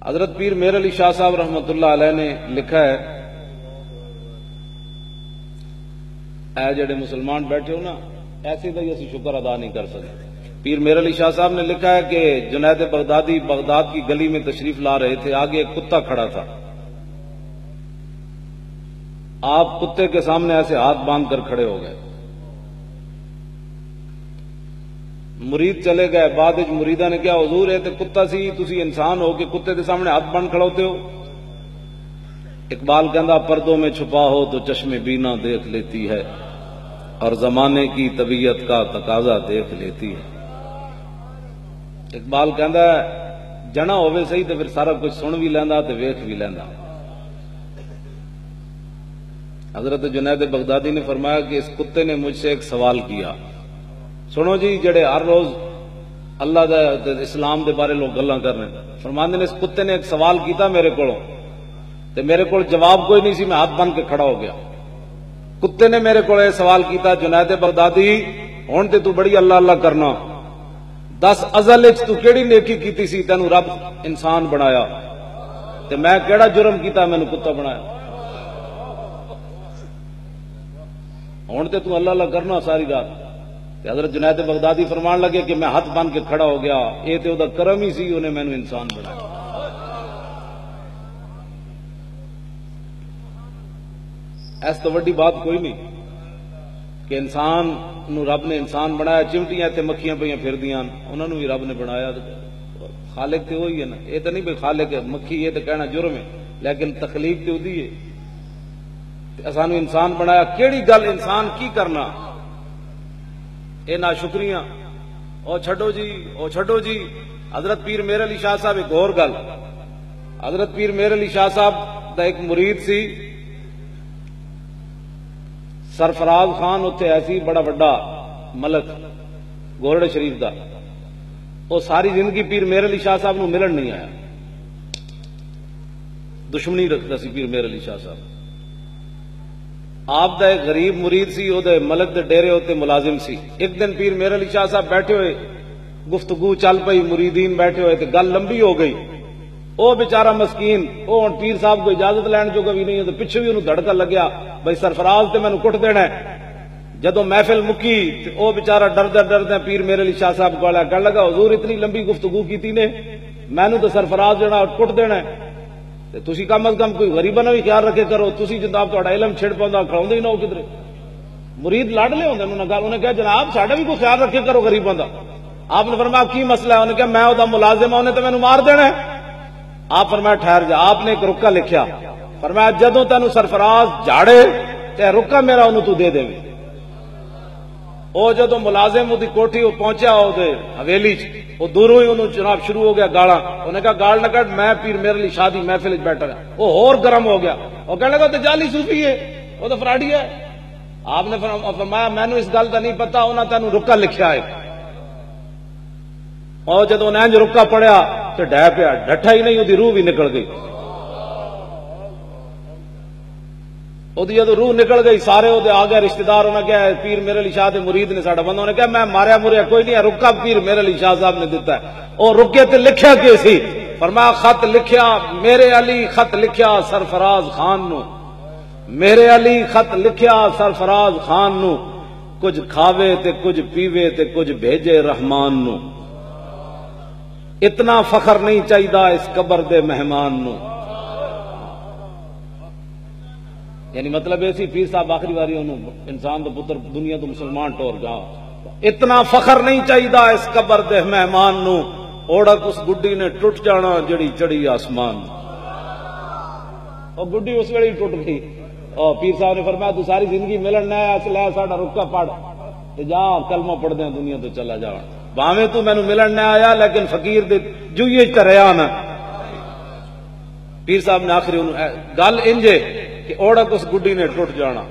حضرت پیر میر علی شاہ صاحب رحمۃ اللہ علیہ نے لکھا ہے، اے جڑے مسلمان بیٹھے ہو نا، ایسے تو اسی شکر ادا نہیں کر سکتے۔ پیر میر علی شاہ صاحب نے لکھا ہے کہ جنید بغدادی بغداد کی گلی میں تشریف لا رہے تھے، آگے ایک کتا کھڑا تھا، آپ کتے کے سامنے ایسے ہاتھ باندھ کر کھڑے ہو گئے، مرید چلے گئے، بعد مریدہ نے کیا، حضور ہے تے کتا سی، تسی انسان ہو کہ کتے کے سامنے ہاتھ باندھ کھڑوتے ہو؟ اقبال کہندا پردوں میں چھپا ہو تو چشم بینا دیکھ لیتی ہے، اور زمانے کی طبیعت کا تقاضا دیکھ لیتی ہے۔ اقبال کہندا جنا ہوئے صحیح تو پھر سارا کچھ سن بھی لیندا تے ویکھ بھی لیندا۔ حضرت جنید بغدادی نے فرمایا کہ اس کتے نے مجھ سے ایک سوال کیا، سنو جی جڑے ہر روز اللہ دے اسلام دے بارے لوگ گلاں کر رہے ہیں، فرماندے نے اس کتے نے ایک سوال کیتا میرے کولوں تے میرے کول جواب کوئی نہیں سی، میں ہاتھ بن کے کھڑا ہو گیا۔ کتے نے میرے کو سوال کیتا، جنید بغدادی ہن تے تو بڑی اللہ اللہ کرنا، دس ازل وچ تو کیڑی نیکی کیتی سی تینوں رب انسان بنایا، تے میں کیڑا جرم کیتا مینوں کتا بنایا؟ ہن تے تو اللہ اللہ کرنا ساری رات۔ تے حضرت جنید بغدادی فرمان لگے کہ میں ہاتھ بن کے کھڑا ہو گیا، اے تے او دا کرم ہی سی، انہیں مینوں انسان بنایا۔ ایس تو وڈی بات کوئی نہیں کہ انسان نو رب نے انسان بنایا، چمٹیاں تے مکھیاں پہ پھردیاں انہوں نے بھی رب نے بنایا، خالق تے وہی ہے نا، یہ تو نہیں بھائی خالق ہے مکھی یہ تو کہنا جرم ہے، لیکن تخلیق تے وہی ہے، سانو انسان بنایا، کیڑی گل انسان کی کرنا، اے ناشکریاں، او چھڈو جی او چھڈو جی۔ حضرت پیر میر علی شاہ صاحب ایک اور گل، حضرت پیر میر علی شاہ صاحب دا ایک مرید سی سرفراز خان، اتنے ایسی بڑا بڑا ملک گورڑ شریف دا، وہ ساری زندگی پیر میر علی شاہ صاحب نو ملن نہیں آیا، دشمنی رکھتا سی پیر میر علی شاہ صاحب۔ آپ دا ایک غریب مرید سی، وہ ملک دے ڈیرے ہوتے ملازم سی۔ ایک دن پیر میر علی شاہ صاحب بیٹھے ہوئے، گفتگو چل پئی، مریدین بیٹھے ہوئے، تے گل لمبی ہو گئی، وہ بیچارہ مسکین وہ ہن پیر صاحب کو اجازت لین جو کبھی نہیں ہے، تو پیچھے بھی انہوں دھڑکا لگیا بھائی سرفراز تے مینوں کٹ دینا ہے۔ جدو محفل مکی تے وہ بیچارہ ڈردے ڈردے پیر میر علی شاہ صاحب کو کہنے لگا، حضور اتنی لمبی گفتگو کیتی نے، مینوں تو سرفراز جڑا کٹ دینا ہے، تے تسی کم از کم کوئی غریباں دا بھی خیال رکھے کرو، تسی جناب تہاڈا علم چھڑ پوندا کھڑاوندے ہی نہ ہو کدھر۔ مرید لاڈلے ہوندے انہاں گل، انہیں کہا جناب ساڈا بھی کوئی خیال رکھے کرو غریباں دا۔ آپ نے فرمایا کی مسئلہ ہے؟ انہیں کہا میں او دا ملازم ہوں، انہیں تو مینوں مار دینا ہے۔ آپ فرمایا ٹھہر جا، آپ نے ایک رکا لکھیا، فرمایا جدوں تینوں سرفراز جھاڑے تے رکا میرا انہوں تو دے دے۔ او جدوں ملازم دی کوٹھی وہ پہنچیا او دے حویلی چ، وہ دوروں ہی انہوں جناب شروع ہو گیا گالاں، انہیں کہا گال نہ کٹ، میں پیر میر علی شاہ دی محفل وچ بیٹھا رہا۔ وہ اور گرم ہو گیا، وہ کہنے لگا تے جعلی صوفی ہے، وہ تو فراڈی ہے۔ آپ نے فرمایا مینوں اس گل دا نہیں پتا، انہاں تینوں رکا لکھیا ہے۔ اور جدوں انہیں رکا پڑھیا تو ڈہ پیا، ڈٹھا ہی نہیں، وہ روح بھی نکل گئی۔ وہ جدو روح نکل گئی، سارے وہ آ گئے رشتہ دار، انہیں کہا پیر میر علی شاہ دے مرید نے ساڈا بندہ، انہیں کہا میں ماریا مریا کوئی نہیں ہے، رکا پیر میر علی شاہ صاحب نے دیتا ہے۔ اور رکے تے لکھیا کی سی؟ فرمایا خط لکھیا میرے علی، خط لکھیا سرفراز خان نو، میرے علی خط لکھیا سرفراز خان نو، کچھ کھاوے تے کچھ پیوے تے کچھ بھیجے رحمان نو، اتنا فخر نہیں چاہیدا اس قبر دے مہمان نو۔ یعنی مطلب ایسی پیر صاحب آخری باری انہوں انسان دا پتر دنیا تو مسلمان ٹور گا، اتنا فخر نہیں چاہیدا اس قبر دے مہمان نو، اوڑک اس گڈی نے ٹوٹ جانا جڑی چڑی آسمان۔ اور گڈی اس ویلے ٹوٹ گئی، اور پیر صاحب نے فرمایا تو ساری زندگی ملن نہ آیا، اس لے ساڈا رکا پڑھ تے جا کلمہ پڑھ دیں دنیا تو چلا جا، باویں تو مینوں ملن نہ آیا لیکن فقیر دے جوئے تے رہیا نا۔ پیر صاحب نے آخری گل انجے کہ اوڑک اس گڈی نے ٹوٹ جانا۔